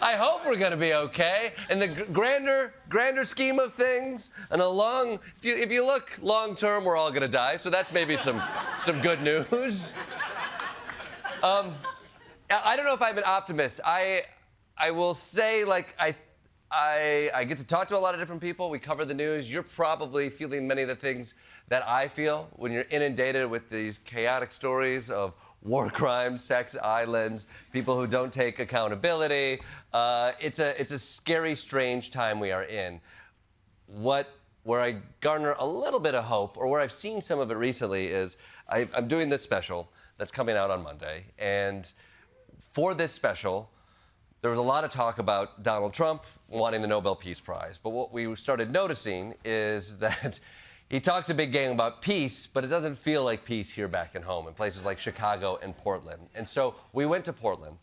I hope we're going to be okay. In the grander scheme of things, and if you look long term, we're all going to die. So that's maybe some good news. I don't know if I'm an optimist. I will say, like, I get to talk to a lot of different people. We cover the news. You're probably feeling many of the things that I feel when you're inundated with these chaotic stories of war crimes, sex islands, people who don't take accountability. It's a scary, strange time we are in. Where I garner a little bit of hope, or where I've seen some of it recently, is I'm doing this special that's coming out on Monday. And for this special, there was a lot of talk about Donald Trump wanting the Nobel Peace Prize. But what we started noticing is that he talks a big game about peace, but it doesn't feel like peace here back at home in places like Chicago and Portland. And so we went to Portland,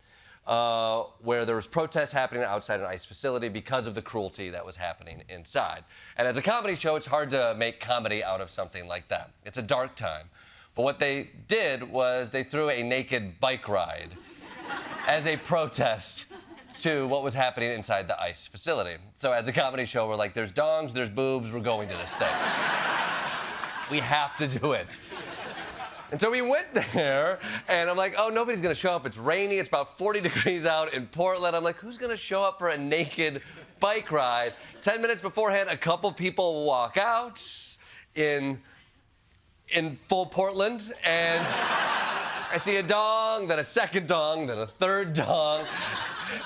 where there was protests happening outside an ICE facility because of the cruelty that was happening inside. And as a comedy show, it's hard to make comedy out of something like that. It's a dark time. But what they did was they threw a naked bike ride as a protest to what was happening inside the ICE facility. So as a comedy show, we're like, there's dongs, there's boobs, we're going to this thing. We have to do it. And so we went there, and I'm like, oh, nobody's gonna show up. It's rainy, it's about 40 degrees out in Portland. I'm like, who's gonna show up for a naked bike ride? 10 minutes beforehand, a couple people walk out in full Portland, and I see a dong, then a second dong, then a third dong.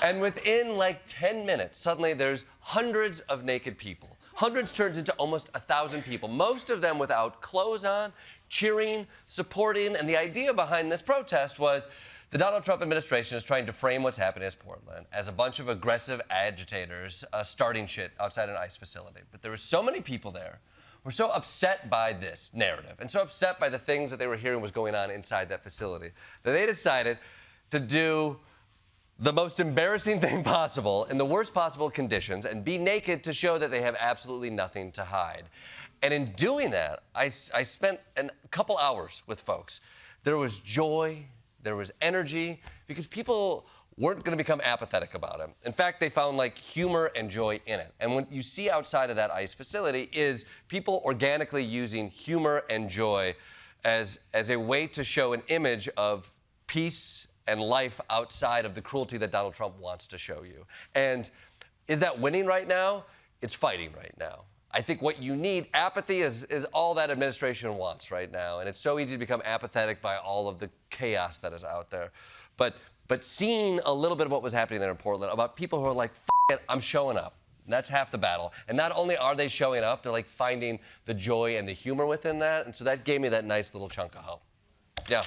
And within like 10 minutes, suddenly there's hundreds of naked people. Hundreds turns into almost 1,000 people, most of them without clothes on, cheering, supporting. And the idea behind this protest was the Donald Trump administration is trying to frame what's happening in Portland as a bunch of aggressive agitators starting shit outside an ICE facility. But there were so many people there were so upset by this narrative and so upset by the things that they were hearing was going on inside that facility that they decided to do the most embarrassing thing possible in the worst possible conditions and be naked to show that they have absolutely nothing to hide. And in doing that, I spent a couple hours with folks. There was joy, there was energy, because people weren't going to become apathetic about it. In fact, they found like humor and joy in it. And what you see outside of that ICE facility is people organically using humor and joy as a way to show an image of peace and life outside of the cruelty that Donald Trump wants to show you. And is that winning right now? It's fighting right now. I think what you need, apathy is all that administration wants right now. And it's so easy to become apathetic by all of the chaos that is out there. But seeing a little bit of what was happening there in Portland about people who are like, F it, I'm showing up. And that's half the battle. And not only are they showing up, they're like finding the joy and the humor within that. And so that gave me that nice little chunk of hope. Yeah.